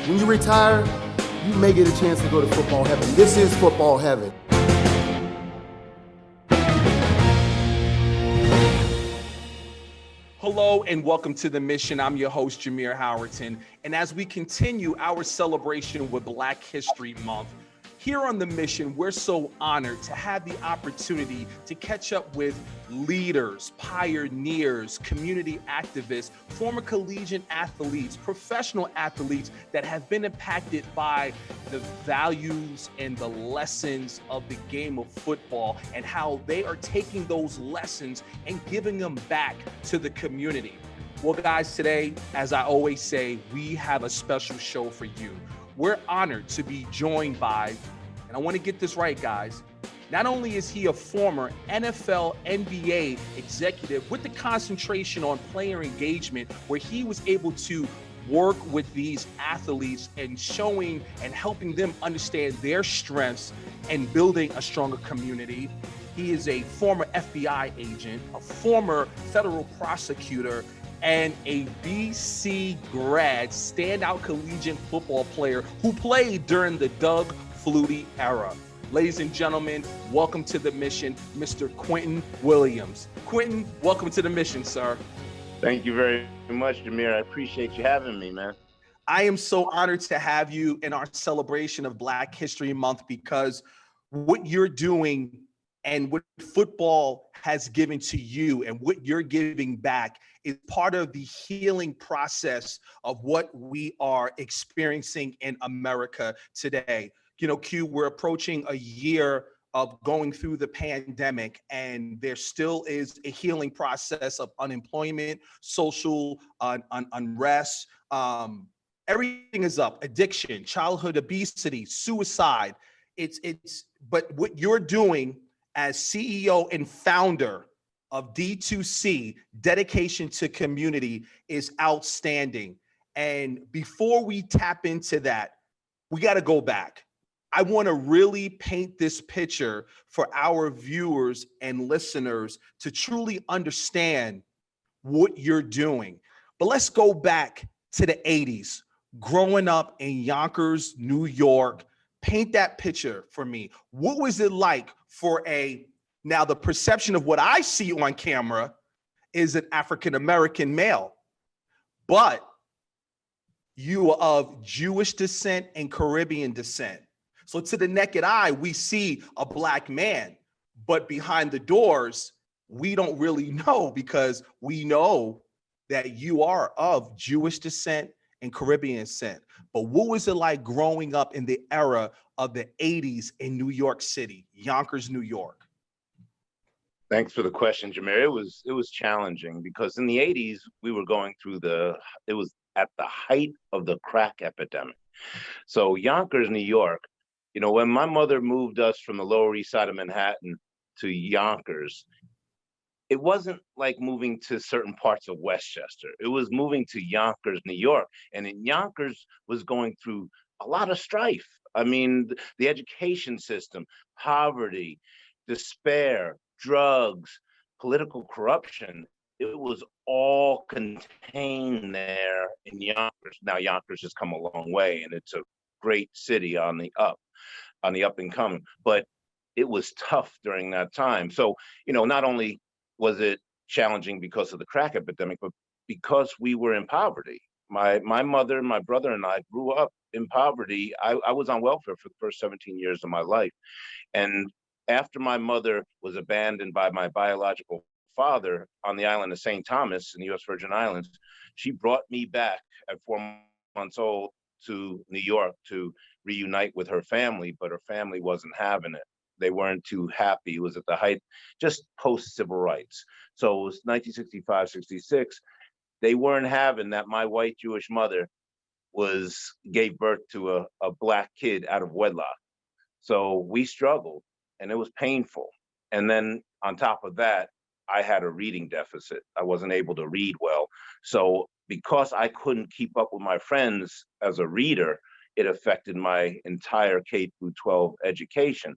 When you retire, you may get a chance to go to football heaven. This is football heaven. Hello and welcome to The Mission. I'm your host, Jameer Howerton. And as we continue our celebration with Black History Month, here on The Mission, we're so honored to have the opportunity to catch up with leaders, pioneers, community activists, former collegiate athletes, professional athletes that have been impacted by the values and the lessons of the game of football and how they are taking those lessons and giving them back to the community. Well, guys, today, as I always say, we have a special show for you. We're honored to be joined by, and I want to get this right, guys, not only is he a former NFL, NBA executive with the concentration on player engagement, where he was able to work with these athletes and showing and helping them understand their strengths and building a stronger community. He is a former FBI agent, a former federal prosecutor, and a BC grad, standout collegiate football player who played during the Doug Flutie era. Ladies and gentlemen, welcome to The Mission, Mr. Quentin Williams. Quentin, welcome to The Mission, sir. Thank you very much, Jameer. I appreciate you having me, man. I am so honored to have you in our celebration of Black History Month because what you're doing and what football has given to you and what you're giving back is part of the healing process of what we are experiencing in America today. You know, Q, we're approaching a year of going through the pandemic, and there still is a healing process of unemployment, social unrest. Everything is up: addiction, childhood obesity, suicide. But what you're doing as CEO and founder of D2C, dedication to community, is outstanding. And before we tap into that, we got to go back. I want to really paint this picture for our viewers and listeners to truly understand what you're doing. But let's go back to the 80s, growing up in Yonkers, New York. Paint that picture for me. What was it like for now the perception of what I see on camera is an African-American male, but you are of Jewish descent and Caribbean descent. So to the naked eye, we see a Black man, but behind the doors, we don't really know, because we know that you are of Jewish descent and Caribbean descent. But what was it like growing up in the era of the 80s in New York City, Yonkers, New York? Thanks for the question, Jameer. It was challenging because in the 80s, we were going through it was at the height of the crack epidemic. So Yonkers, New York, you know, when my mother moved us from the Lower East Side of Manhattan to Yonkers, it wasn't like moving to certain parts of Westchester. It was moving to Yonkers, New York. And in Yonkers was going through a lot of strife. I mean, the education system, poverty, despair, drugs, political corruption, it was all contained there in Yonkers. Now, Yonkers has come a long way, and it's a great city on the up and coming, but it was tough during that time. So, you know, not only was it challenging because of the crack epidemic, but because we were in poverty. My mother, my brother, and I grew up in poverty. I was on welfare for the first 17 years of my life. And after my mother was abandoned by my biological father on the island of St. Thomas in the U.S. Virgin Islands, she brought me back at 4 months old to New York to reunite with her family, but her family wasn't having it. They weren't too happy. It was at the height, just post-civil rights. So it was 1965, 66. They weren't having that my white Jewish mother gave birth to a Black kid out of wedlock. So we struggled, and it was painful. And then on top of that, I had a reading deficit. I wasn't able to read well. So because I couldn't keep up with my friends as a reader, it affected my entire K through 12 education.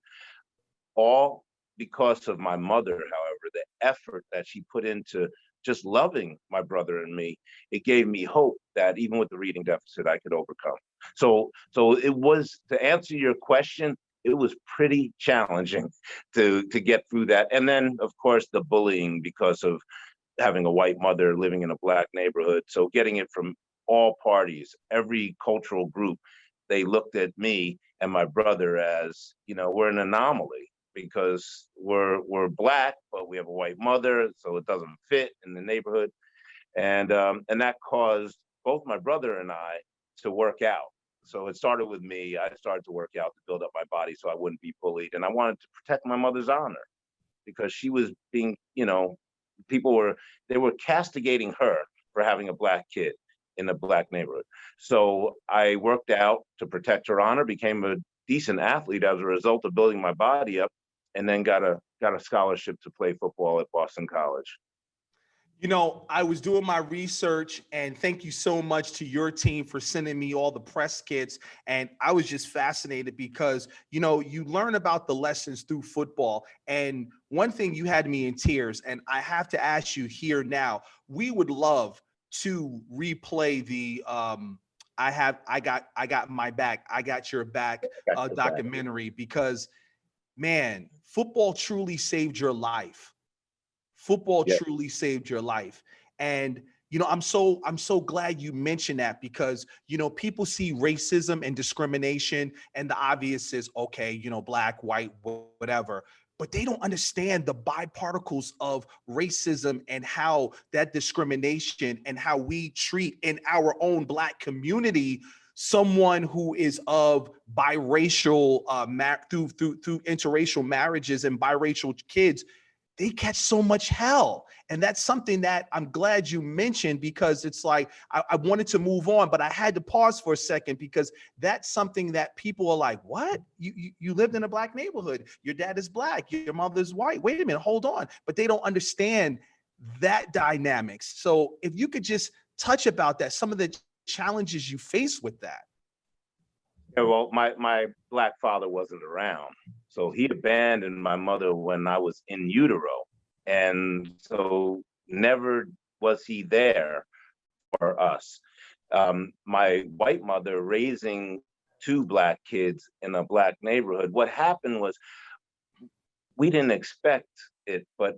All because of my mother, however, the effort that she put into just loving my brother and me, it gave me hope that even with the reading deficit, I could overcome. So it was, to answer your question, it was pretty challenging to get through that. And then, of course, the bullying because of having a white mother living in a black neighborhood. So getting it from all parties, every cultural group, they looked at me and my brother as, we're an anomaly because we're black, but we have a white mother, so it doesn't fit in the neighborhood. And that caused both my brother and I to work out. So it started with me. I started to work out to build up my body so I wouldn't be bullied. And I wanted to protect my mother's honor because she was being, they were castigating her for having a black kid in a black neighborhood. So I worked out to protect her honor, became a decent athlete as a result of building my body up, and then got a scholarship to play football at Boston College. I was doing my research, and thank you so much to your team for sending me all the press kits. And I was just fascinated because, you learn about the lessons through football. And one thing, you had me in tears, and I have to ask you here now, we would love to replay the I got my back, I got your back documentary, because man, football truly saved your life. Football Yeah. truly saved your life. And I'm so glad you mentioned that, because people see racism and discrimination, and the obvious is, okay, black, white, whatever, but they don't understand the byparticles of racism and how that discrimination and how we treat in our own black community someone who is of biracial through interracial marriages and biracial kids. They catch so much hell. And that's something that I'm glad you mentioned, because it's like, I wanted to move on, but I had to pause for a second, because that's something that people are like, what? You lived in a black neighborhood. Your dad is black. Your mother's white. Wait a minute, hold on. But they don't understand that dynamics. So if you could just touch about that, some of the challenges you face with that. Yeah, well, my black father wasn't around. So he abandoned my mother when I was in utero. And so never was he there for us. My white mother raising two black kids in a black neighborhood, what happened was we didn't expect it, but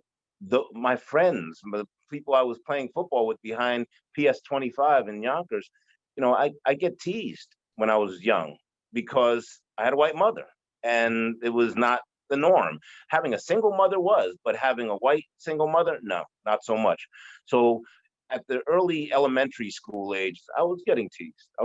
my friends, the people I was playing football with behind PS 25 in Yonkers, I get teased when I was young because I had a white mother, and it was not the norm. Having a single mother was, but having a white single mother, no, not so much. So at the early elementary school age, I was getting teased. I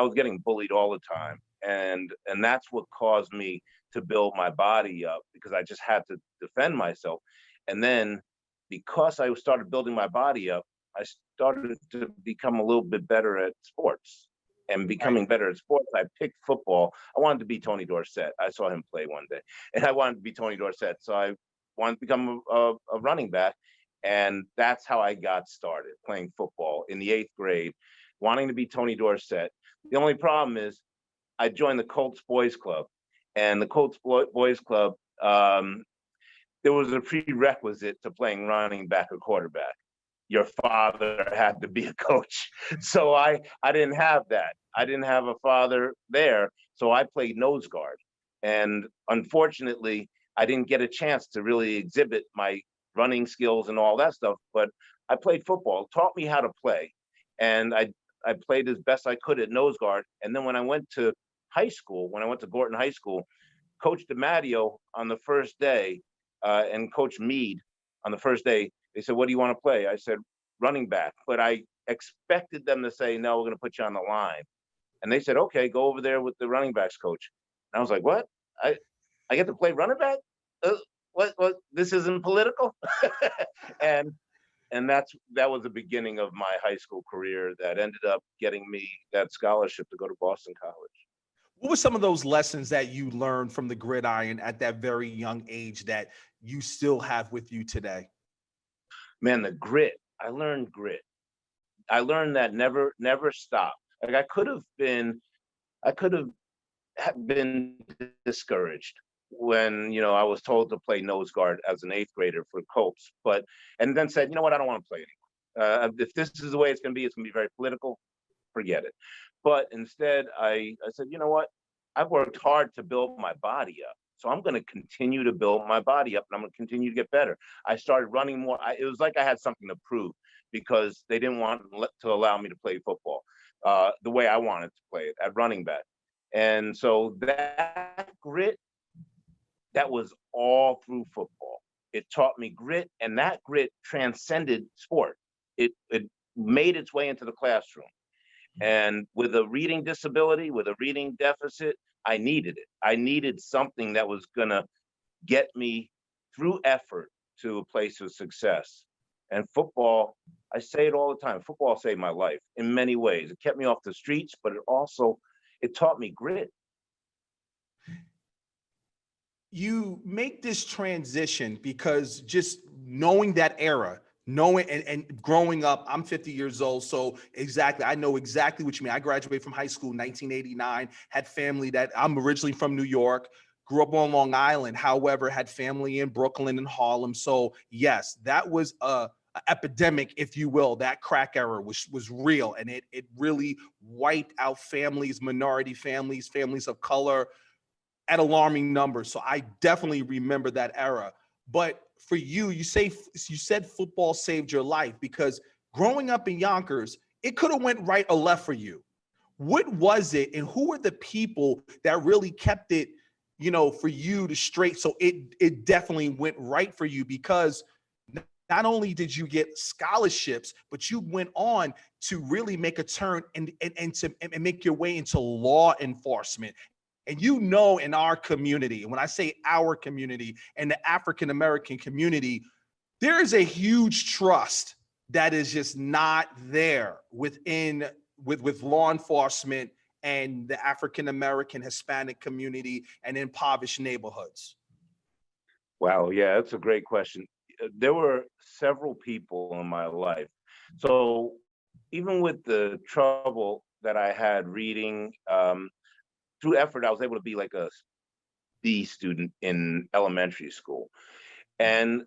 was getting bullied all the time. And that's what caused me to build my body up, because I just had to defend myself. And then because I started building my body up, I started to become a little bit better at sports. And becoming better at sports, I picked football. I wanted to be Tony Dorsett. I saw him play one day, and I wanted to be Tony Dorsett. So I wanted to become a running back. And that's how I got started playing football in the 8th grade, wanting to be Tony Dorsett. The only problem is I joined the Colts Boys Club, and the Colts Boys Club, there was a prerequisite to playing running back or quarterback. Your father had to be a coach. So I didn't have that. I didn't have a father there. So I played nose guard. And unfortunately, I didn't get a chance to really exhibit my running skills and all that stuff. But I played football, it taught me how to play. And I played as best I could at nose guard. And then when I went to high school, when I went to Gorton High School, Coach DiMatteo on the first day and Coach Meade on the first day, they said, what do you want to play? I said, running back. But I expected them to say, no, we're going to put you on the line. And they said, okay, go over there with the running backs coach. And I was like, what? I get to play running back? What? This isn't political? and that was the beginning of my high school career that ended up getting me that scholarship to go to Boston College. What were some of those lessons that you learned from the gridiron at that very young age that you still have with you today? Man, the grit. I learned grit. I learned that never stop. Like I could have been discouraged. when, I was told to play nose guard as an eighth grader for Copes, and then said, you know what, I don't want to play anymore. If this is the way it's going to be very political, forget it. But instead, I said, you know what, I've worked hard to build my body up. So I'm going to continue to build my body up, and I'm going to continue to get better. I started running more. It was like I had something to prove, because they didn't want to allow me to play football the way I wanted to play it at running back. And so that grit, that was all through football. It taught me grit, and that grit transcended sport. It made its way into the classroom. And with a reading disability, with a reading deficit, I needed it. I needed something that was going to get me through effort to a place of success. And football, I say it all the time, football saved my life in many ways. It kept me off the streets, but it taught me grit. You make this transition because just knowing that era, knowing and growing up, I'm 50 years old. So exactly, I know exactly what you mean. I graduated from high school in 1989, had family I'm originally from New York, grew up on Long Island, however, had family in Brooklyn and Harlem. So yes, that was a epidemic, if you will. That crack era was real, and it really wiped out families, minority families, families of color, at alarming numbers. So I definitely remember that era. But for you, you said football saved your life, because growing up in Yonkers, it could have went right or left for you. What was it, and who were the people that really kept it, for you to straight? So it definitely went right for you, because not only did you get scholarships, but you went on to really make a turn and make your way into law enforcement. And in our community, and when I say our community and the African-American community, there is a huge trust that is just not there with law enforcement and the African-American Hispanic community and impoverished neighborhoods. Wow, yeah, that's a great question. There were several people in my life. So even with the trouble that I had reading, through effort, I was able to be like a B student in elementary school. And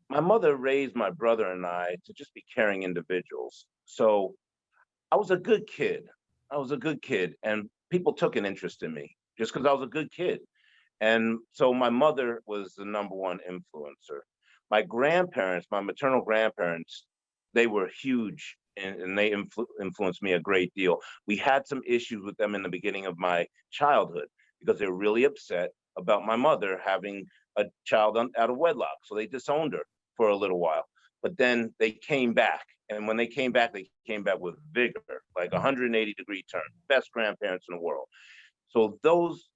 my mother raised my brother and I to just be caring individuals. So I was a good kid. And people took an interest in me just because I was a good kid. And so my mother was the number one influencer. My grandparents, my maternal grandparents, they were huge, and they influenced me a great deal. We had some issues with them in the beginning of my childhood, because they were really upset about my mother having a child out of wedlock. So they disowned her for a little while. But then they came back. And when they came back with vigor, like 180-degree turn, best grandparents in the world. So those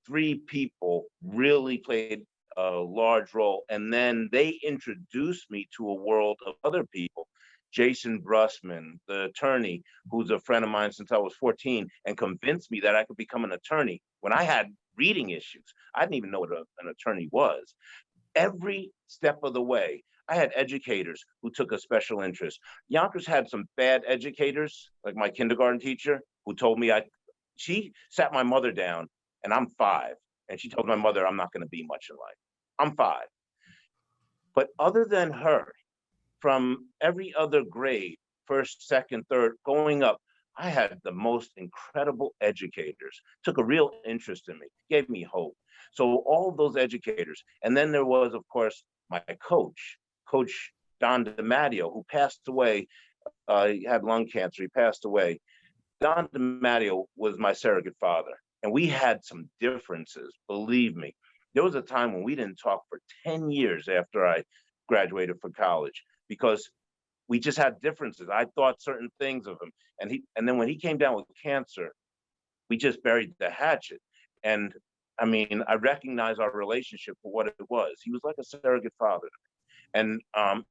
three people really played a large role. And then they introduced me to a world of other people. Jason Brussman, the attorney, who's a friend of mine since I was 14, and convinced me that I could become an attorney when I had reading issues. I didn't even know what an attorney was. Every step of the way, I had educators who took a special interest. Yonkers had some bad educators, like my kindergarten teacher, who told me she sat my mother down, and I'm 5, and she told my mother, I'm not going to be much in life. I'm 5. But other than her, from every other grade, first, second, third, going up, I had the most incredible educators, took a real interest in me, gave me hope. So all of those educators. And then there was, of course, my coach, Coach Don DiMatteo, who passed away. He had lung cancer. He passed away. Don DiMatteo was my surrogate father. And we had some differences, believe me. There was a time when we didn't talk for 10 years after I graduated from college, because we just had differences. I thought certain things of him. And then when he came down with cancer, we just buried the hatchet. And I mean, I recognize our relationship for what it was. He was like a surrogate father, and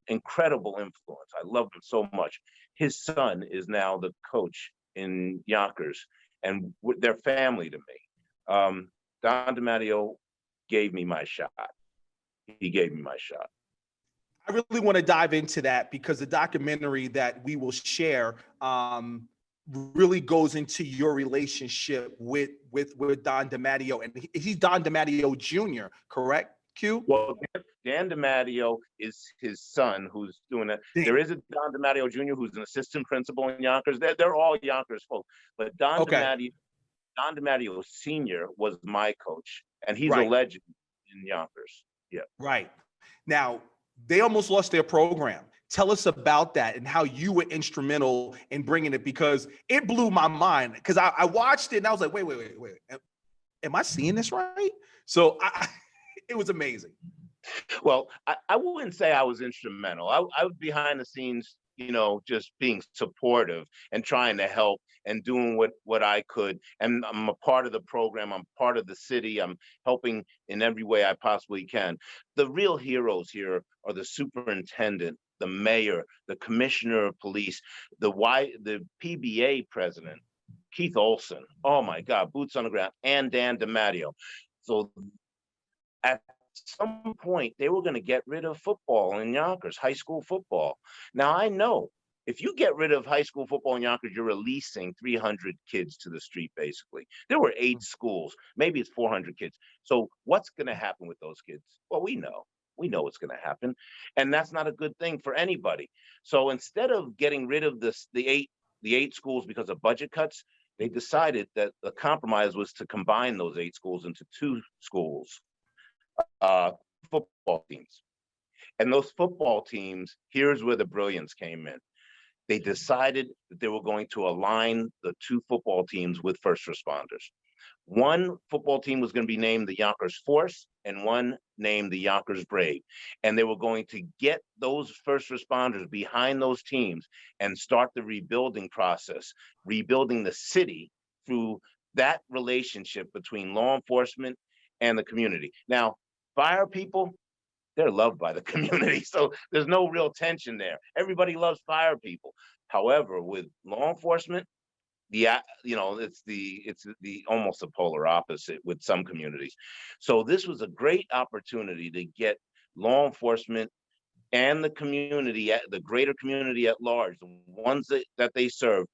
incredible influence. I loved him so much. His son is now the coach in Yonkers, and they're family to me. Don DiMatteo gave me my shot. He gave me my shot. I really want to dive into that, because the documentary that we will share really goes into your relationship with Don DiMatteo, and he's Don DiMatteo Jr., correct? Q? Well, Dan DiMatteo is his son who's doing it. There is a Don DiMatteo Jr. who's an assistant principal in Yonkers. They're all Yonkers folk. But Don DiMatteo Sr. was my coach, and he's a legend in Yonkers. Yeah. Right. Now, they almost lost their program. Tell us about that and how you were instrumental in bringing it, because it blew my mind. Because I watched it and I was like, wait. Am I seeing this right? So it was amazing. Well, I wouldn't say I was instrumental. I was behind the scenes, just being supportive and trying to help and doing what I could. And I'm a part of the program. I'm part of the city. I'm helping in every way I possibly can. The real heroes here are the superintendent, the mayor, the commissioner of police, the PBA president, Keith Olson. Oh my God, boots on the ground, and Dan DiMatteo. So at some point, they were going to get rid of football in Yonkers, high school football. Now, I know if you get rid of high school football in Yonkers, you're releasing 300 kids to the street, basically. There were 8 schools. Maybe it's 400 kids. So what's going to happen with those kids? Well, we know. We know what's going to happen. And that's not a good thing for anybody. So instead of getting rid of the eight schools because of budget cuts, they decided that the compromise was to combine those 8 schools into 2 schools. Football teams. And those football teams, here's where the brilliance came in. They decided that they were going to align the 2 football teams with first responders. One football team was going to be named the Yonkers Force and one named the Yonkers Brave. And they were going to get those first responders behind those teams and start the rebuilding process, rebuilding the city through that relationship between law enforcement and the community. Now, fire people, they're loved by the community, so there's no real tension there. Everybody loves fire people. However, with law enforcement, it's the almost the polar opposite with some communities. So this was a great opportunity to get law enforcement and the community, the greater community at large, the ones that they serve,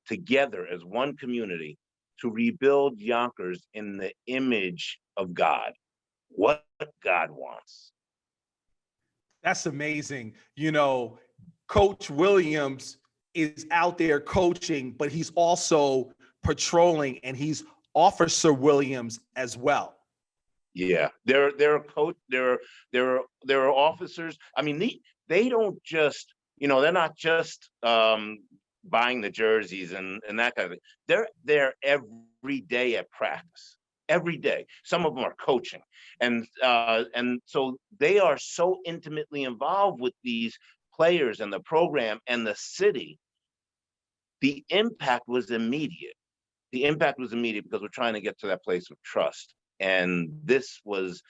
together as one community to rebuild Yonkers in the image of God, what God wants. That's amazing. Coach Williams is out there coaching, but he's also patrolling, and he's Officer Williams as well. Yeah, they're officers. I mean, they don't just, they're not just buying the jerseys and that kind of thing. They're there every day at practice. Every day. Some of them are coaching. And so they are so intimately involved with these players and the program and the city. The impact was immediate. Because we're trying to get to that place of trust. And this was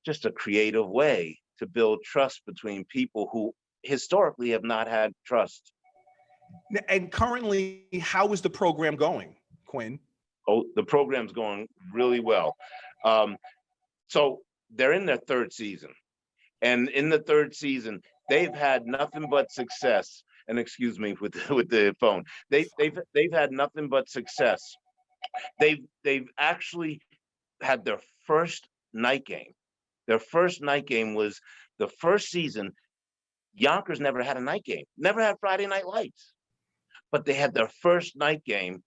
just a creative way to build trust between people who historically have not had trust. And currently, how is the program going, Quinn? Oh, the program's going really well. So they're in their 3rd season. And in the 3rd season, they've had nothing but success. And excuse me with the phone. They've had nothing but success. They've actually had their first night game. Their first night game was the first season. Yonkers never had a night game, never had Friday Night Lights. But they had their first night game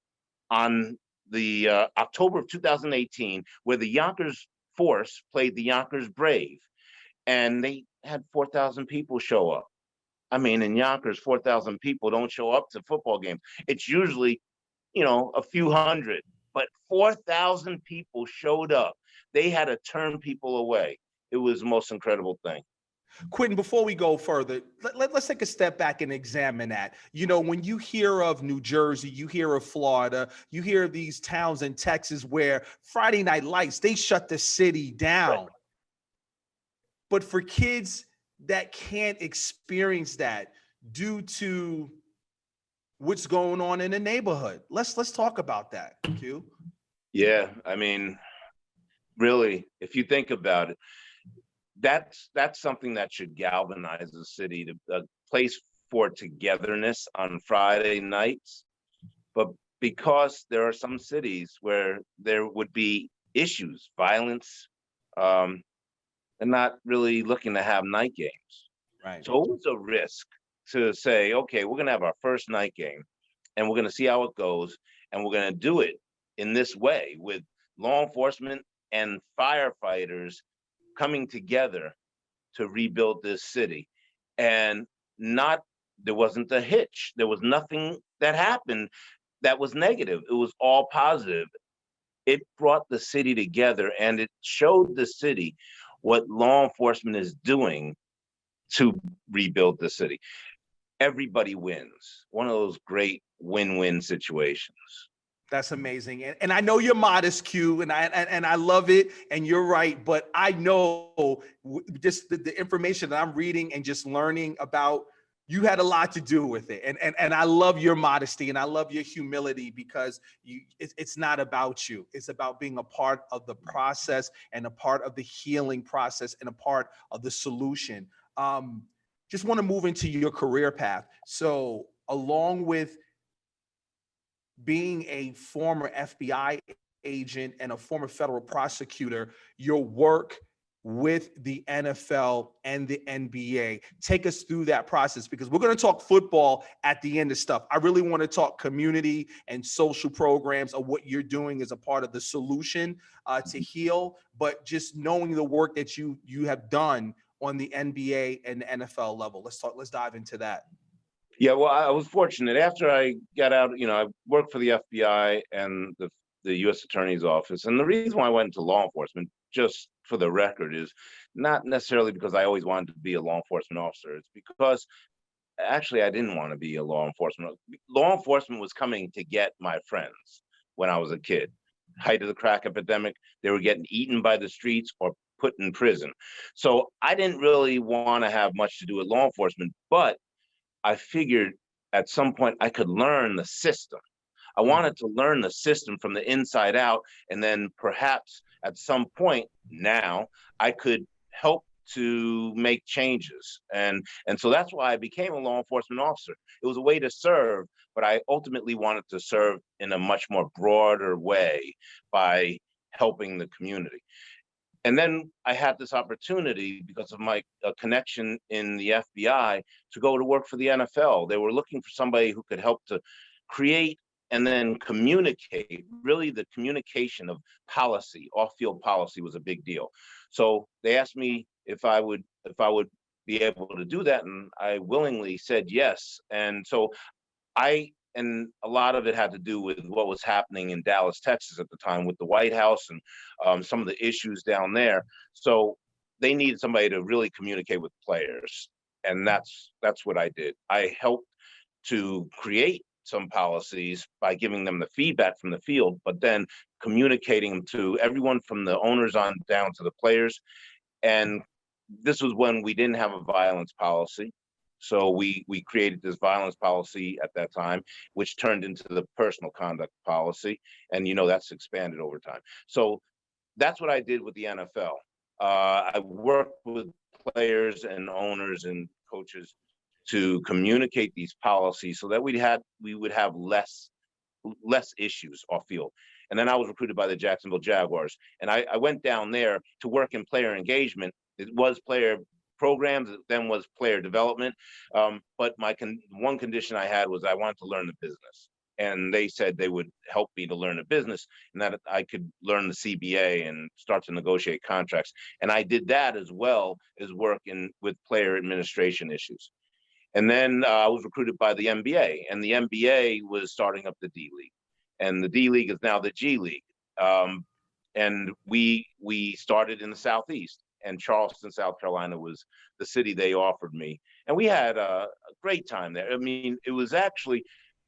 on the October of 2018, where the Yonkers Force played the Yonkers Brave, and they had 4,000 people show up. I mean, in Yonkers, 4,000 people don't show up to football games. It's usually, a few hundred, but 4,000 people showed up. They had to turn people away. It was the most incredible thing. Quentin, before we go further, let's take a step back and examine that. When you hear of New Jersey, you hear of Florida, you hear of these towns in Texas where Friday Night Lights, they shut the city down. Right. But for kids that can't experience that due to what's going on in the neighborhood, let's talk about that, Q. Yeah, I mean, really, if you think about it, that's something that should galvanize the city, to a place for togetherness on Friday nights. But because there are some cities where there would be issues, violence, and not really looking to have night games. Right. So it was a risk to say, okay, we're going to have our first night game and we're going to see how it goes. And we're going to do it in this way with law enforcement and firefighters coming together to rebuild this city. And not, there wasn't a hitch. There was nothing that happened that was negative. It was all positive. It brought the city together and it showed the city what law enforcement is doing to rebuild the city. Everybody wins. One of those great win-win situations. That's amazing. And I know you're modest, Q, and I love it. And you're right. But I know just the information that I'm reading and just learning about, you had a lot to do with it. And I love your modesty and I love your humility, because it's not about you. It's about being a part of the process and a part of the healing process and a part of the solution. Just want to move into your career path. So along with being a former FBI agent and a former federal prosecutor, your work with the NFL and the NBA. Take us through that process, because we're going to talk football at the end of stuff. I really want to talk community and social programs of what you're doing as a part of the solution to heal, but just knowing the work that you have done on the NBA and the NFL level. Let's dive into that. Yeah, well, I was fortunate. After I got out, I worked for the FBI and the U.S. Attorney's Office. And the reason why I went into law enforcement, just for the record, is not necessarily because I always wanted to be a law enforcement officer. It's because actually I didn't want to be a law enforcement. Law enforcement was coming to get my friends when I was a kid. Height of the crack epidemic, they were getting eaten by the streets or put in prison. So I didn't really want to have much to do with law enforcement, but I figured at some point I could learn the system. I wanted to learn the system from the inside out, and then perhaps at some point now I could help to make changes. And so that's why I became a law enforcement officer. It was a way to serve, but I ultimately wanted to serve in a much more broader way by helping the community. And then I had this opportunity because of my connection in the FBI to go to work for the NFL. They were looking for somebody who could help to create and then communicate. Really, the communication of policy, off-field policy, was a big deal. So they asked me if I would be able to do that, and I willingly said yes. And so and a lot of it had to do with what was happening in Dallas, Texas at the time with the White House and some of the issues down there. So they needed somebody to really communicate with players. And that's what I did. I helped to create some policies by giving them the feedback from the field, but then communicating them to everyone from the owners on down to the players. And this was when we didn't have a violence policy. So we created this violence policy at that time, which turned into the personal conduct policy. And, that's expanded over time. So that's what I did with the NFL. I worked with players and owners and coaches to communicate these policies so that we would have less issues off field. And then I was recruited by the Jacksonville Jaguars. And I went down there to work in player engagement. It was player programs, then was player development. But one condition I had was I wanted to learn the business. And they said they would help me to learn the business and that I could learn the CBA and start to negotiate contracts. And I did that as well as work with player administration issues. And then I was recruited by the NBA, and the NBA was starting up the D League. And the D League is now the G League. And we started in the Southeast. And Charleston, South Carolina was the city they offered me. And we had a great time there. I mean, it was actually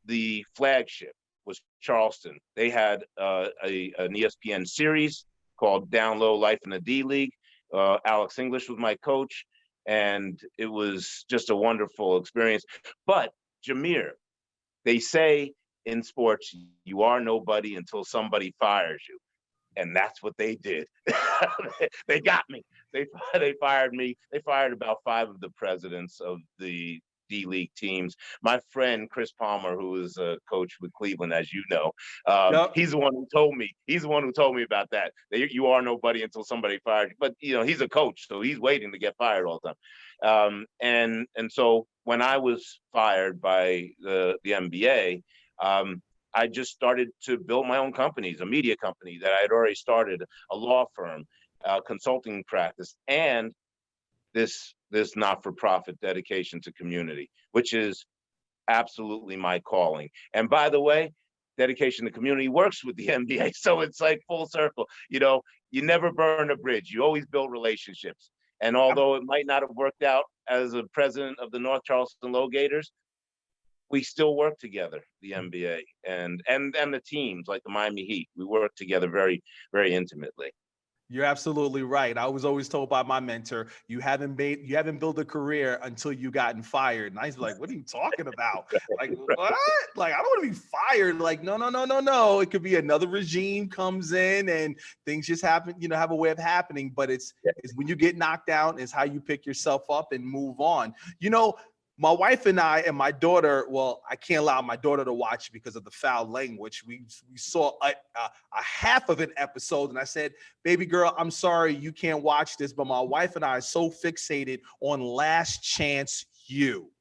the flagship was Charleston. They had an ESPN series called Down Low Life in the D League. Alex English was my coach. And it was just a wonderful experience. But Jameer, they say in sports, you are nobody until somebody fires you. And that's what they did. They got me. They fired me. They fired about 5 of the presidents of the D-League teams. My friend Chris Palmer, who is a coach with Cleveland, as you know, Yep. he's the one who told me. He's the one who told me about that. That you are nobody until somebody fired you. But he's a coach, so he's waiting to get fired all the time. And so when I was fired by the NBA, I just started to build my own companies, a media company that I had already started, a law firm, consulting practice, and this not-for-profit dedication to community, which is absolutely my calling. And by the way, dedication to community works with the NBA, so it's like full circle. You never burn a bridge. You always build relationships. And although it might not have worked out as a president of the North Charleston Low Gators, we still work together, the NBA and the teams like the Miami Heat. We work together very, very intimately. You're absolutely right. I was always told by my mentor, you haven't built a career until you gotten fired. And I was like, what are you talking about? Like, what? Like, I don't want to be fired. Like, no. It could be another regime comes in and things just happen, have a way of happening. But it's when you get knocked down, is how you pick yourself up and move on. My wife and I and my daughter, well, I can't allow my daughter to watch because of the foul language. We saw a half of an episode, and I said, baby girl, I'm sorry you can't watch this, but my wife and I are so fixated on Last Chance U.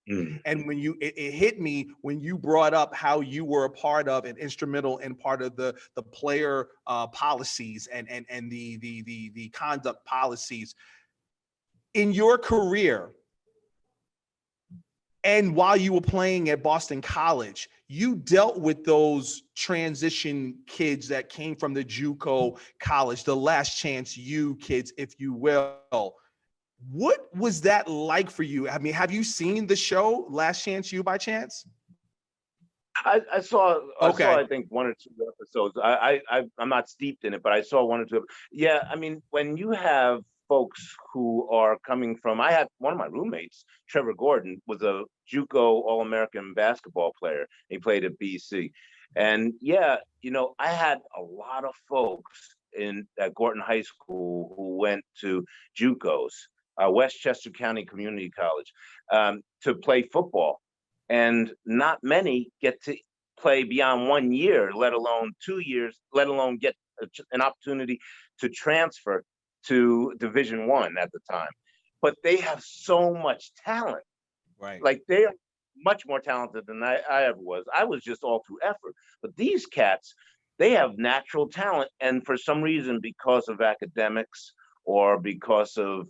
And when it hit me when you brought up how you were a part of and instrumental in part of the player policies and the conduct policies in your career. And while you were playing at Boston College, you dealt with those transition kids that came from the JUCO college, the Last Chance U kids, if you will. What was that like for you? I mean, have you seen the show Last Chance U by chance? I saw, I think 1 or 2 episodes. I'm not steeped in it, but I saw 1 or 2. Yeah, I mean, when you have folks who are coming from, I had one of my roommates, Trevor Gordon, was a JUCO All-American basketball player. He played at BC. And yeah, I had a lot of folks at Gorton High School who went to JUCOs, Westchester County Community College, to play football. And not many get to play beyond 1 year, let alone 2 years, let alone get an opportunity to transfer to Division I at the time. But they have so much talent. Right. Like, they are much more talented than I ever was. I was just all through effort. But these cats, they have natural talent. And for some reason, because of academics or because of,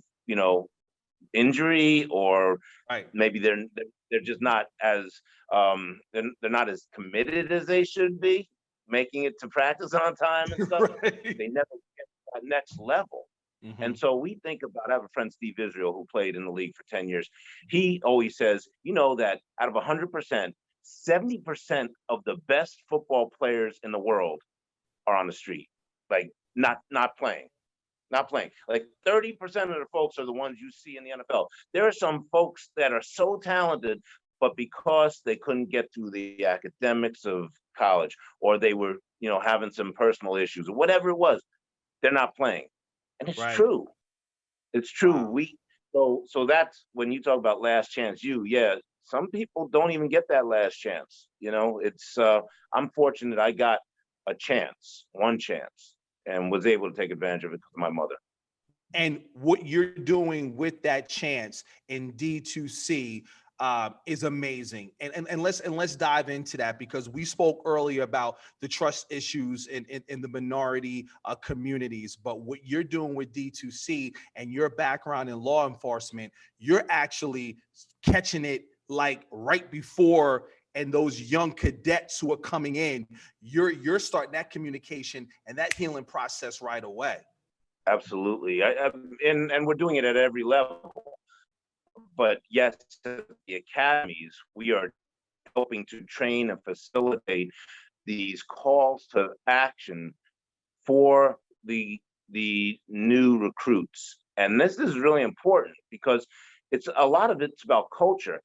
injury, or maybe they're just not as they're not as committed as they should be, making it to practice on time and stuff. They never get to that next level. And so we think about, I have a friend, Steve Israel, who played in the league for 10 years. He always says, that out of 100%, 70% of the best football players in the world are on the street, like not playing. Like 30% of the folks are the ones you see in the NFL. There are some folks that are so talented, but because they couldn't get through the academics of college, or they were, having some personal issues or whatever it was, they're not playing. And it's true. It's true. Wow. So that's when you talk about Last Chance U. Yeah, some people don't even get that last chance. It's I'm fortunate I got one chance, and was able to take advantage of it because of my mother. And what you're doing with that chance in D2C is amazing. And let's dive into that, because we spoke earlier about the trust issues in the minority communities. But what you're doing with D2C and your background in law enforcement, you're actually catching it like right before. And those young cadets who are coming in, you're starting that communication and that healing process right away. Absolutely. And we're doing it at every level. But yes, at the academies, we are helping to train and facilitate these calls to action for the new recruits. And this is really important, because a lot of it's about culture.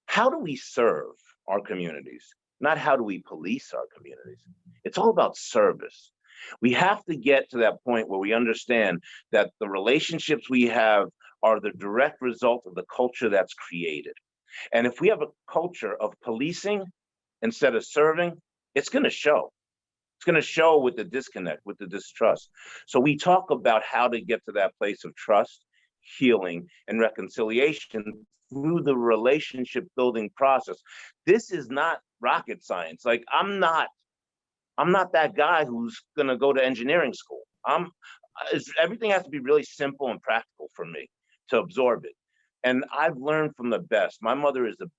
How do we serve our communities? Not how do we police our communities? It's all about service. We have to get to that point where we understand that the relationships we have are the direct result of the culture that's created. And if we have a culture of policing instead of serving, it's going to show. It's going to show with the disconnect, with the distrust. So we talk about how to get to that place of trust, healing, and reconciliation through the relationship building process. This is not rocket science. Like I'm not that guy who's going to go to engineering school. Everything has to be really simple and practical for me to absorb it. And I've learned from the best. My mother is the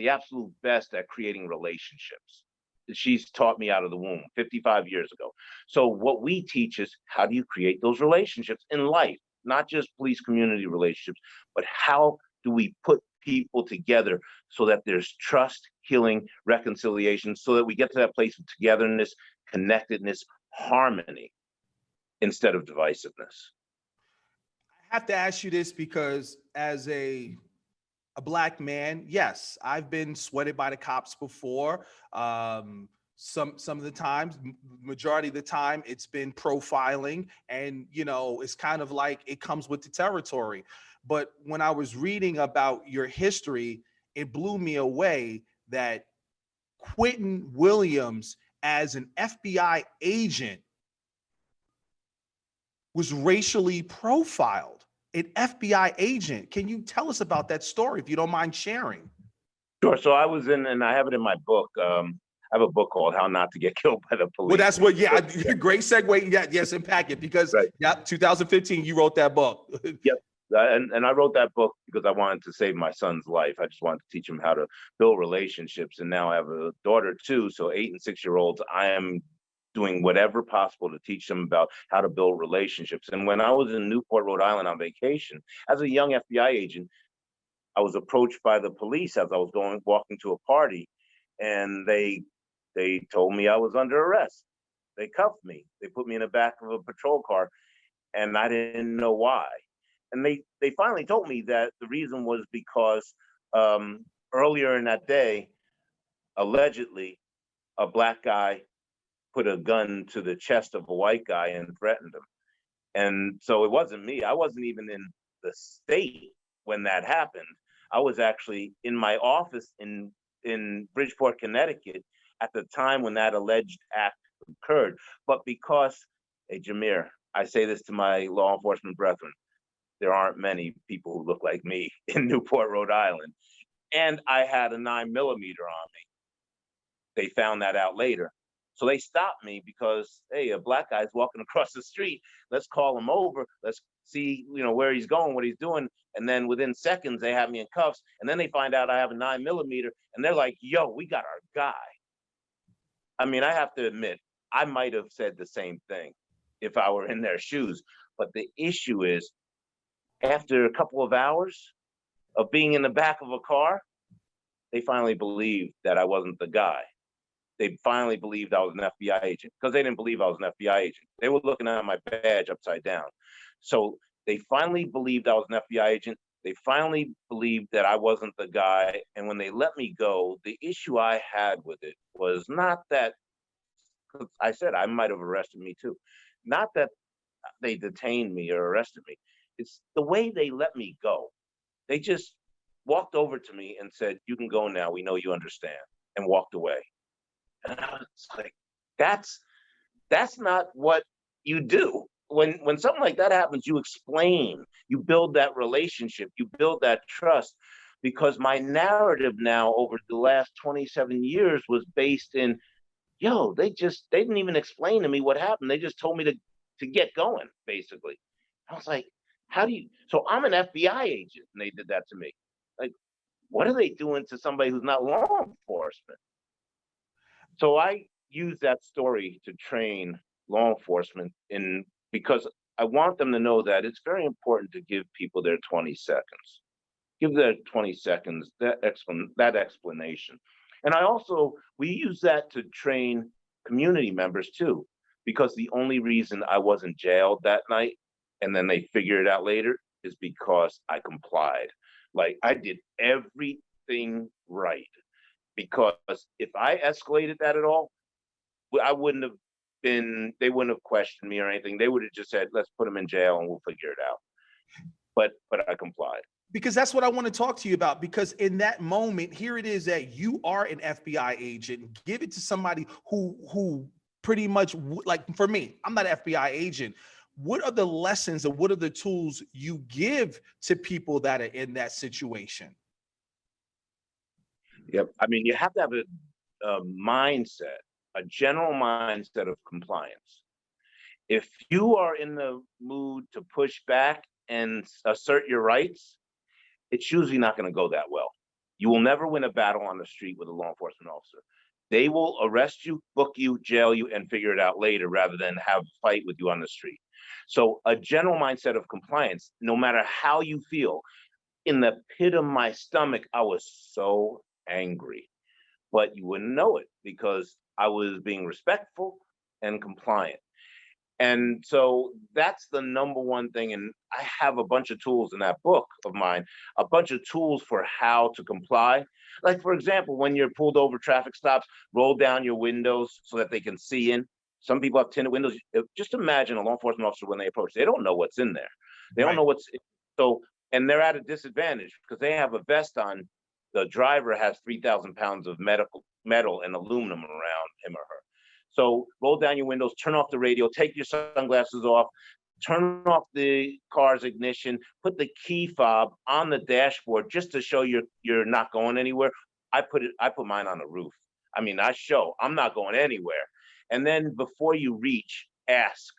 absolute best at creating relationships. She's taught me out of the womb 55 years ago. So what we teach is how do you create those relationships in life, not just police community relationships, but how do we put people together so that there's trust, healing, reconciliation, so that we get to that place of togetherness, connectedness, harmony, instead of divisiveness. I have to ask you this because as a Black man, yes, I've been sweated by the cops before. Some of the times, majority of the time, it's been profiling, and it's kind of like it comes with the territory. But when I was reading about your history, it blew me away that Quentin Williams, as an FBI agent, was racially profiled. An FBI agent. Can you tell us about that story, if you don't mind sharing? Sure. So I was in, and I have it in my book. I have a book called How Not to Get Killed by the Police. Well, that's what, yeah, great segue. Yeah, yes, unpack it, because Right. yeah, 2015, you wrote that book. Yep. And I wrote that book because I wanted to save my son's life. I just wanted to teach him how to build relationships. And now I have a daughter too. So 8 and 6 year olds, I am doing whatever possible to teach them about how to build relationships. And when I was in Newport, Rhode Island on vacation, as a young FBI agent, I was approached by the police as I was walking to a party, and they told me I was under arrest. They cuffed me. They put me in the back of a patrol car, and I didn't know why. And they finally told me that the reason was because earlier in that day, allegedly, a Black guy put a gun to the chest of a white guy and threatened him. And so it wasn't me. I wasn't even in the state when that happened. I was actually in my office in Bridgeport, Connecticut at the time when that alleged act occurred. But because, hey, Jameer, I say this to my law enforcement brethren, there aren't many people who look like me in Newport, Rhode Island. And I had a 9mm on me. They found that out later. So they stopped me because, hey, a Black guy's walking across the street. Let's call him over. Let's see, where he's going, what he's doing. And then within seconds, they have me in cuffs. And then they find out I have a 9mm, and they're like, yo, we got our guy. I mean, I have to admit, I might have said the same thing if I were in their shoes. But the issue is, after a couple of hours of being in the back of a car, they finally believed that I wasn't the guy. They finally believed I was an FBI agent, because they didn't believe I was an FBI agent. They were looking at my badge upside down. So they finally believed I was an FBI agent. They finally believed that I wasn't the guy. And when they let me go, the issue I had with it was not that, because I said I might have arrested me too. Not that they detained me or arrested me. It's the way they let me go. They just walked over to me and said, you can go now. We know you understand, and walked away. And I was like, that's not what you do. When something like that happens, you explain, you build that relationship, you build that trust. Because my narrative now over the last 27 years was based in, yo, they didn't even explain to me what happened. They just told me to get going, basically. I was like, so I'm an FBI agent, and they did that to me. Like, what are they doing to somebody who's not law enforcement? So I use that story to train law enforcement because I want them to know that it's very important to give people their 20 seconds. Give their 20 seconds, that explanation. And we use that to train community members too, because the only reason I wasn't jailed that night, and then they figured it out later, is because I complied. Like, I did everything right. Because if I escalated that at all, they wouldn't have questioned me or anything. They would have just said, let's put him in jail and we'll figure it out. But I complied. because that's what I want to talk to you about. Because in that moment, here it is that you are an FBI agent. Give it to somebody who pretty much like for me, I'm not an FBI agent. What are the lessons and what are the tools you give to people that are in that situation? Yep. I mean, you have to have a mindset, a general mindset of compliance. If you are in the mood to push back and assert your rights, it's usually not going to go that well. You will never win a battle on the street with a law enforcement officer. They will arrest you, book you, jail you, and figure it out later rather than have a fight with you on the street. So a general mindset of compliance, no matter how you feel, in the pit of my stomach, I was so angry, but you wouldn't know it because I was being respectful and compliant. And so that's the number one thing. And I have a bunch of tools in that book of mine, a bunch of tools for how to comply. Like, for example, when you're pulled over traffic stops, roll down your windows so that they can see in. Some people have tinted windows. Just imagine a law enforcement officer when they approach, they don't know what's in there. They don't know what's so, and they're at a disadvantage because they have a vest on. The driver has 3,000 pounds of metal and aluminum around him or her. So roll down your windows, turn off the radio, take your sunglasses off, turn off the car's ignition, put the key fob on the dashboard just to show you're not going anywhere. I put mine on the roof. I mean, I'm not going anywhere. And then before you reach, ask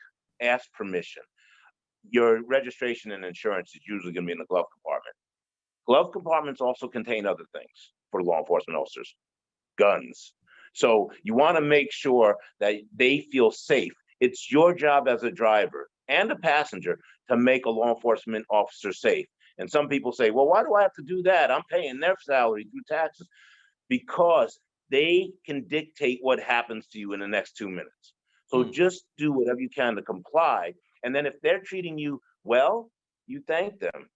permission. Your registration and insurance is usually going to be in the glove compartment. Glove compartments also contain other things for law enforcement officers, guns. So you want to make sure that they feel safe. It's your job as a driver and a passenger to make a law enforcement officer safe. And some people say, well, why do I have to do that? I'm paying their salary through taxes. Because they can dictate what happens to you in the next 2 minutes. So just do whatever you can to comply. And then if they're treating you well, you thank them.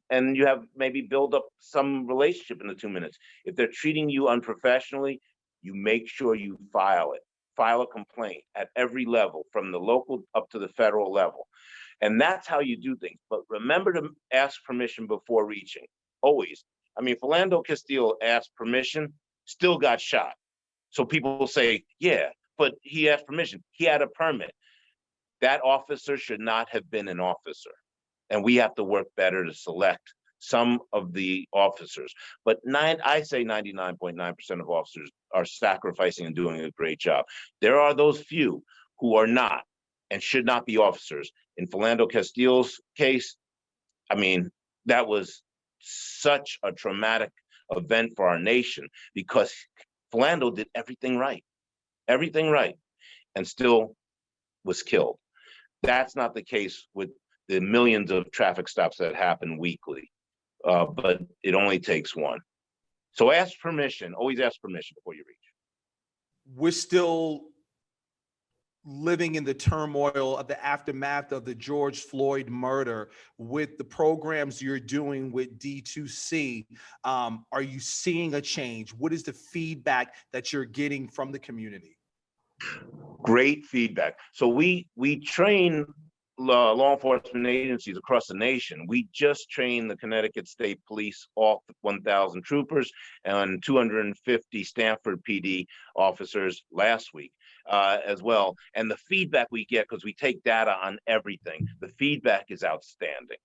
And you have maybe build up some relationship in the 2 minutes. If they're treating you unprofessionally, you make sure you file a complaint at every level, from the local up to the federal level. And that's how you do things. But remember to ask permission before reaching, always. I mean, Philando Castile asked permission, still got shot. So people will say, yeah, but he asked permission. He had a permit. That officer should not have been an officer. And we have to work better to select some of the officers. But I say 99.9% of officers are sacrificing and doing a great job. There are those few who are not and should not be officers. In Philando Castile's case, I mean, that was such a traumatic event for our nation because Philando did everything right, and still was killed. That's not the case with the millions of traffic stops that happen weekly, but it only takes one. So ask permission, always ask permission before you reach. We're still living in the turmoil of the aftermath of the George Floyd murder. With the programs you're doing with D2C, are you seeing a change? What is the feedback that you're getting from the community? Great feedback. So we train law enforcement agencies across the nation. We just trained the Connecticut State Police, all 1,000 troopers and 250 Stanford PD officers last week as well. And the feedback we get, because we take data on everything, the feedback is outstanding.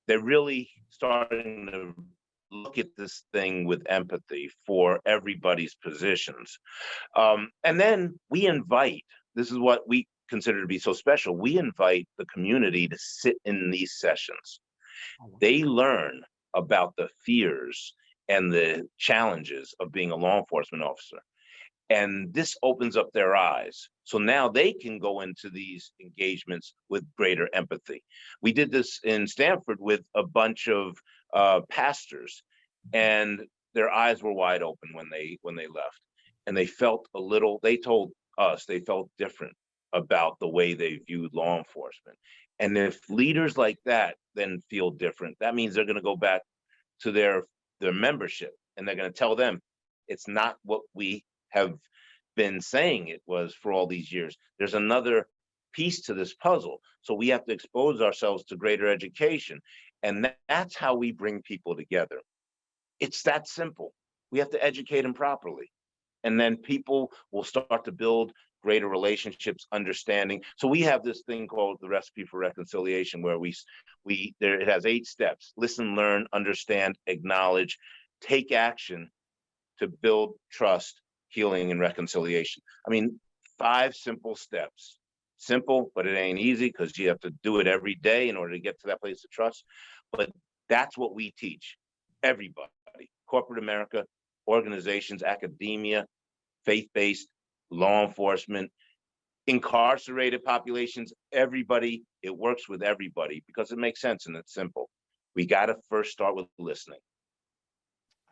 They're really starting to look at this thing with empathy for everybody's positions. And then we invite, this is what we consider to be so special, we invite the community to sit in these sessions. They learn about the fears and the challenges of being a law enforcement officer. And this opens up their eyes. So now they can go into these engagements with greater empathy. We did this in Stanford with a bunch of pastors, and their eyes were wide open when they left. And they felt they told us they felt different about the way they viewed law enforcement. And if leaders like that then feel different, that means they're going to go back to their membership and they're going to tell them it's not what we have been saying it was for all these years. There's another piece to this puzzle. So we have to expose ourselves to greater education. And that's how we bring people together. It's that simple. We have to educate them properly. And then people will start to build greater relationships, understanding. So we have this thing called the Recipe for Reconciliation, where it has 8 steps: listen, learn, understand, acknowledge, take action to build trust, healing, and reconciliation. I mean, 5 simple steps. Simple, but it ain't easy because you have to do it every day in order to get to that place of trust. But that's what we teach everybody: corporate America, organizations, academia, faith-based, law enforcement, incarcerated populations, everybody. It works with everybody because it makes sense and it's simple. We got to first start with listening.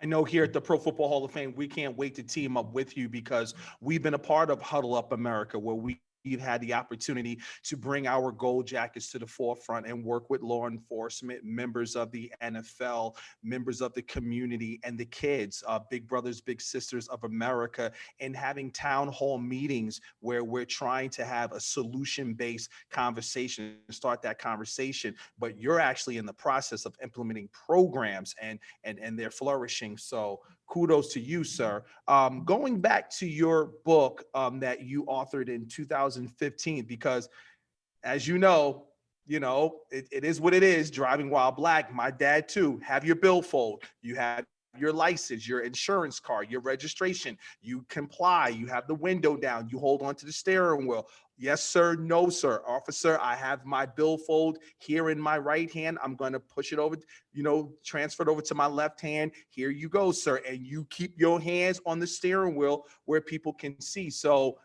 I know here at the Pro Football Hall of Fame, we can't wait to team up with you because we've been a part of Huddle Up America, where we've had the opportunity to bring our gold jackets to the forefront and work with law enforcement, members of the NFL, members of the community, and the kids, big brothers, big sisters of America, and having town hall meetings where we're trying to have a solution-based conversation, start that conversation. But you're actually in the process of implementing programs, and they're flourishing. So kudos to you, sir. Going back to your book that you authored in 2015, because as you know, it is what it is, driving while black. My dad too. Have your billfold. You have your license, your insurance card, your registration. You comply. You have the window down. You hold on to the steering wheel. Yes, sir. No, sir. Officer, I have my billfold here in my right hand. I'm going to push it over, transfer it over to my left hand. Here you go, sir. And you keep your hands on the steering wheel where people can see. So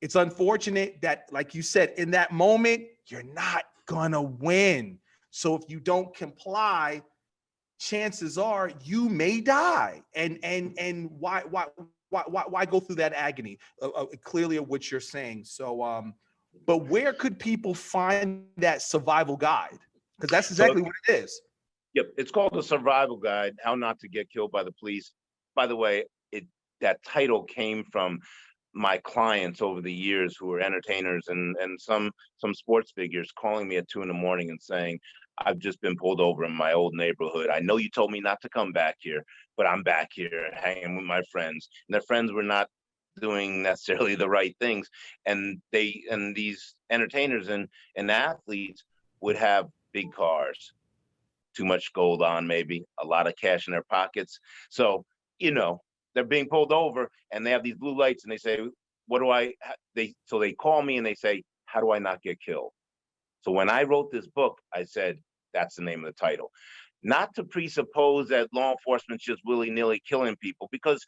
it's unfortunate that, like you said, in that moment, you're not going to win. So if you don't comply, chances are you may die. And why go through that agony? Clearly of what you're saying. So but where could people find that survival guide? Because that's exactly what it is. Yep, it's called the Survival Guide: How Not to Get Killed by the Police. By the way, that title came from my clients over the years who are entertainers and some sports figures calling me at 2 a.m. and saying, "I've just been pulled over in my old neighborhood. I know you told me not to come back here, but I'm back here hanging with my friends." And their friends were not doing necessarily the right things. And these entertainers and athletes would have big cars, too much gold on, maybe a lot of cash in their pockets. So, they're being pulled over and they have these blue lights and they say, so they call me and they say, "How do I not get killed?" So when I wrote this book, I said, that's the name of the title. Not to presuppose that law enforcement's just willy-nilly killing people, because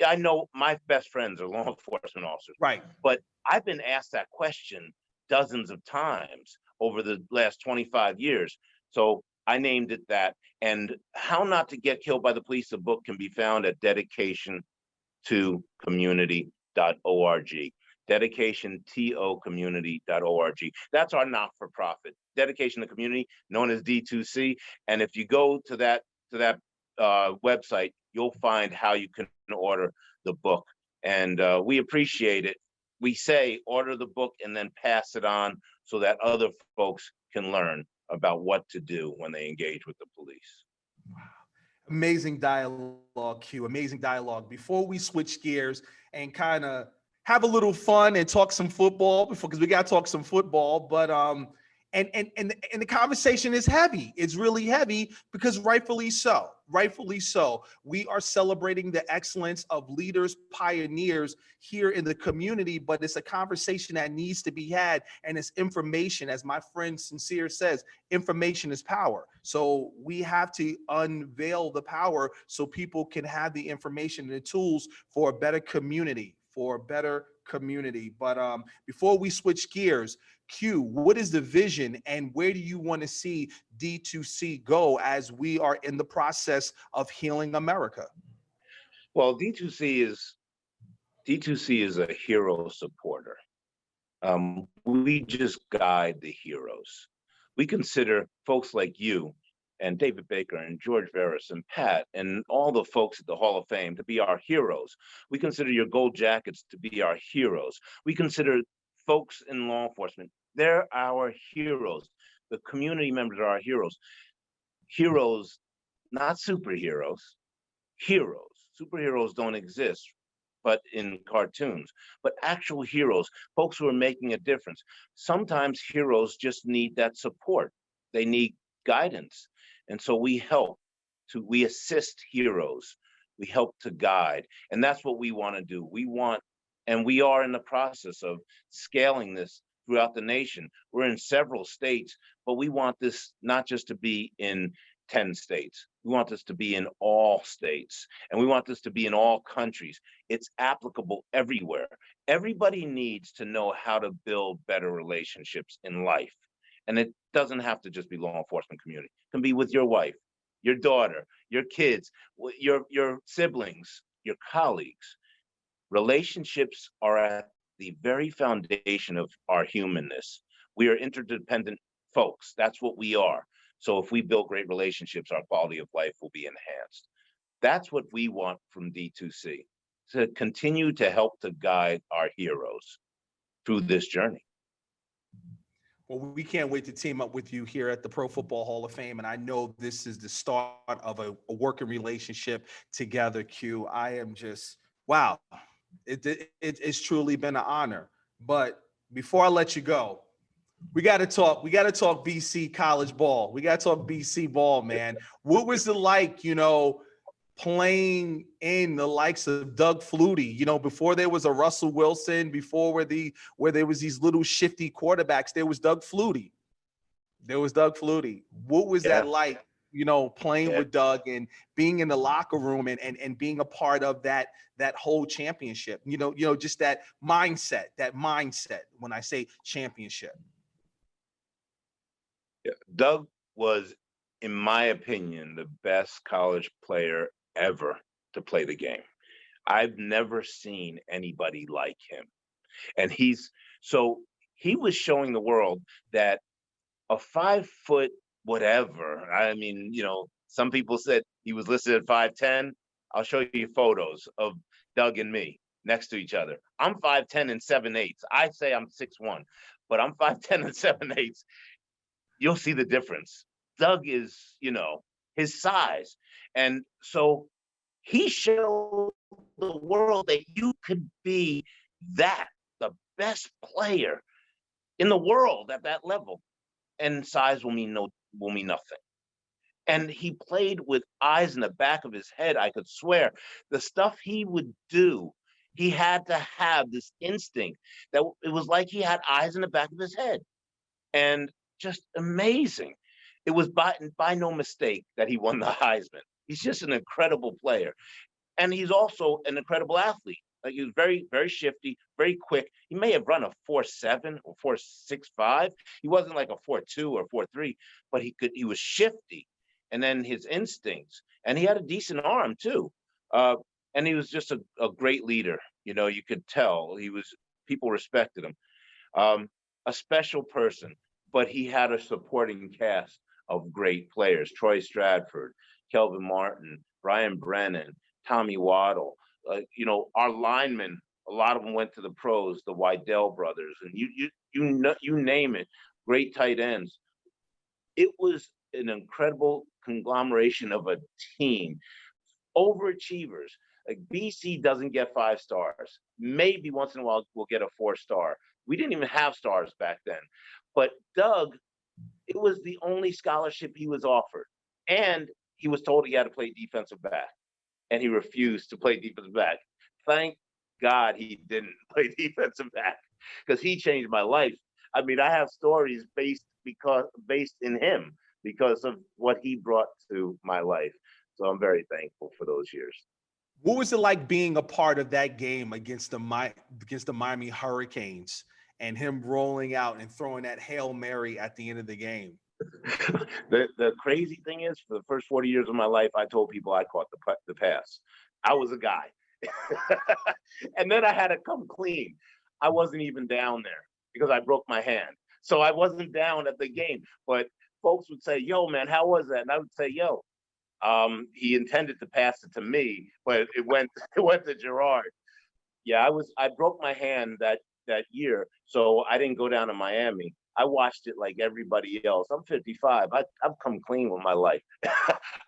I know my best friends are law enforcement officers. Right. But I've been asked that question dozens of times over the last 25 years. So I named it that. And How Not to Get Killed by the Police, the book, can be found at dedicationtocommunity.org. dedicationtocommunity.org. That's our not-for-profit. Dedication to Community, known as D2C. And if you go to that website, you'll find how you can order the book. And we appreciate it. We say order the book and then pass it on so that other folks can learn about what to do when they engage with the police. Amazing dialogue, Q. Amazing dialogue. Before we switch gears and kind of have a little fun and talk some football, because we got to talk some football, but and the conversation is heavy. It's really heavy because rightfully so. Rightfully so. We are celebrating the excellence of leaders, pioneers here in the community, but it's a conversation that needs to be had, and it's information. As my friend Sincere says, information is power. So we have to unveil the power so people can have the information and the tools for a better community, But before we switch gears, Q, what is the vision and where do you want to see D2C go as we are in the process of healing America? Well, D2C is a hero supporter. We just guide the heroes. We consider folks like you and David Baker and George Veras and Pat and all the folks at the Hall of Fame to be our heroes. We consider your gold jackets to be our heroes. We consider folks in law enforcement, they're our heroes. The community members are our heroes. heroes, not superheroes, heroes. Superheroes don't exist, but in cartoons, but actual heroes, folks who are making a difference. Sometimes heroes just need that support. They need guidance. And so we assist heroes. We help to guide. And that's what we want to do. And we are in the process of scaling this throughout the nation. We're in several states, but we want this not just to be in 10 states. We want this to be in all states, and we want this to be in all countries. It's applicable everywhere. Everybody needs to know how to build better relationships in life. And it doesn't have to just be law enforcement community. It can be with your wife, your daughter, your kids, your siblings, your colleagues. Relationships are at the very foundation of our humanness. We are interdependent folks. That's what we are. So if we build great relationships, our quality of life will be enhanced. That's what we want from D2C, to continue to help to guide our heroes through this journey. Well, we can't wait to team up with you here at the Pro Football Hall of Fame. And I know this is the start of a working relationship together, Q. I am just, wow. It's truly been an honor. But before I let you go, we got to talk BC college ball. We got to talk BC ball, man. What was it like, playing in the likes of Doug Flutie, before there was a Russell Wilson, before where there was these little shifty quarterbacks, there was Doug Flutie. What was that like, playing with Doug and being in the locker room and being a part of that whole championship, just that mindset when I say championship. Yeah. Doug was, in my opinion, the best college player ever to play the game. I've never seen anybody like him. And he was showing the world that a 5 foot whatever, I mean, some people said he was listed at 5'10". I'll show you photos of Doug and me next to each other. I'm 5'10" and 7/8. I say I'm 6'1", but I'm 5'10" and 7/8. You'll see the difference. Doug is, his size. And so he showed the world that you could be the best player in the world at that level. And size will mean nothing. And he played with eyes in the back of his head. I could swear the stuff he would do, he had to have this instinct that it was like he had eyes in the back of his head. And just amazing. It was by no mistake that he won the Heisman. He's just an incredible player. And he's also an incredible athlete. Like, he was very, very shifty, very quick. He may have run a 4.7 or 4.65. He wasn't like a 4.2 or 4.3, but he was shifty. And then his instincts, and he had a decent arm too. And he was just a great leader. You could tell people respected him. A special person, but he had a supporting cast of great players: Troy Stratford, Kelvin Martin, Brian Brennan, Tommy Waddle. Our linemen, a lot of them went to the pros, the Wydell brothers, and you name it, great tight ends. It was an incredible conglomeration of a team, overachievers. Like, BC doesn't get 5 stars. Maybe once in a while we'll get a 4-star. We didn't even have stars back then. But Doug, it was the only scholarship he was offered. And he was told he had to play defensive back. And he refused to play defensive back. Thank God he didn't play defensive back, because he changed my life. I mean, I have stories based in him because of what he brought to my life. So I'm very thankful for those years. What was it like being a part of that game against the Miami Hurricanes and him rolling out and throwing that Hail Mary at the end of the game? The crazy thing is, for the first 40 years of my life, I told people I caught the pass. I was a guy. And then I had to come clean. I wasn't even down there because I broke my hand. So I wasn't down at the game. But folks would say, "Yo, man, how was that?" And I would say, "Yo, he intended to pass it to me, but it went to Gerard." Yeah, I broke my hand that that year, so I didn't go down to Miami. I watched it like everybody else. I'm 55. I've come clean with my life.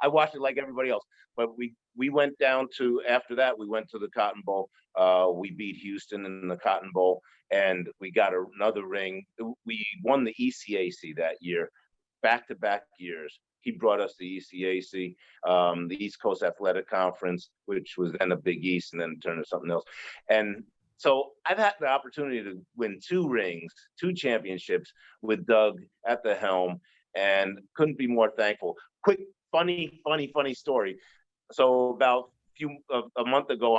I watched it like everybody else. But we went down to, after that, we went to the Cotton Bowl. We beat Houston in the Cotton Bowl, and we got another ring. We won the ECAC that year, back-to-back years. He brought us the ECAC, the East Coast Athletic Conference, which was then a Big East and then turned into something else. And so I've had the opportunity to win 2 rings, 2 championships with Doug at the helm, and couldn't be more thankful. Quick, funny story. So about a month ago,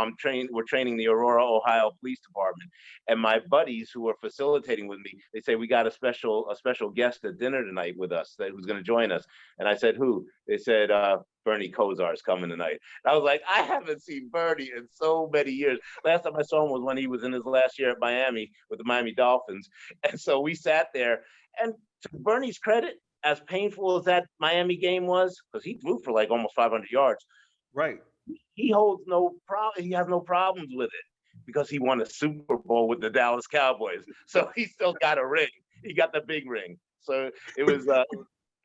we're training the Aurora, Ohio Police Department, and my buddies who are facilitating with me, they say, we got a special guest at dinner tonight with us who's going to join us. And I said, who? They said, Bernie Kosar is coming tonight. And I was like, I haven't seen Bernie in so many years. Last time I saw him was when he was in his last year at Miami with the Miami Dolphins. And so we sat there, and to Bernie's credit, as painful as that Miami game was, because he threw for like almost 500 yards. Right. He holds no problem. He has no problems with it because he won a Super Bowl with the Dallas Cowboys. So he still got a ring. He got the big ring. So it was a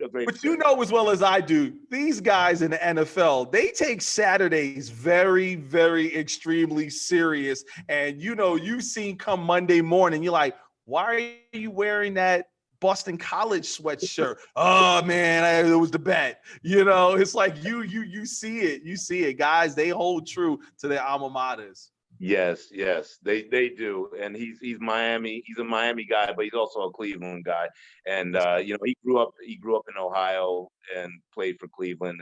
great. But you know as well as I do, these guys in the NFL, they take Saturdays very, very extremely serious. And you've seen come Monday morning, you're like, why are you wearing that Boston College sweatshirt? Oh man, it was the bet. It's like you see it. Guys, they hold true to their alma maters. Yes, they do. And he's Miami. He's a Miami guy, but he's also a Cleveland guy. And he grew up in Ohio and played for Cleveland,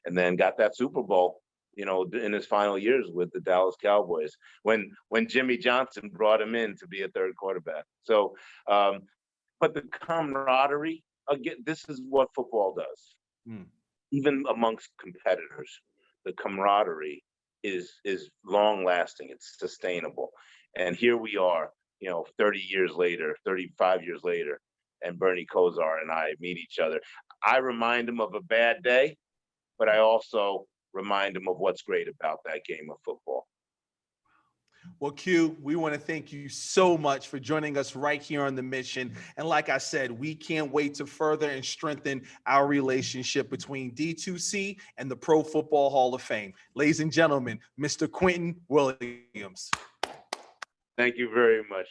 and then got that Super Bowl, in his final years with the Dallas Cowboys when Jimmy Johnson brought him in to be a third quarterback. So but the camaraderie, again, this is what football does. Even amongst competitors, the camaraderie is long lasting. It's sustainable. And here we are, 30 years later, 35 years later, and Bernie Kosar and I meet each other. I remind him of a bad day, but I also remind him of what's great about that game of football. Well, Q, we want to thank you so much for joining us right here on The Mission. And like I said, we can't wait to further and strengthen our relationship between D2C and the Pro Football Hall of Fame. Ladies and gentlemen, Mr. Quentin Williams. Thank you very much.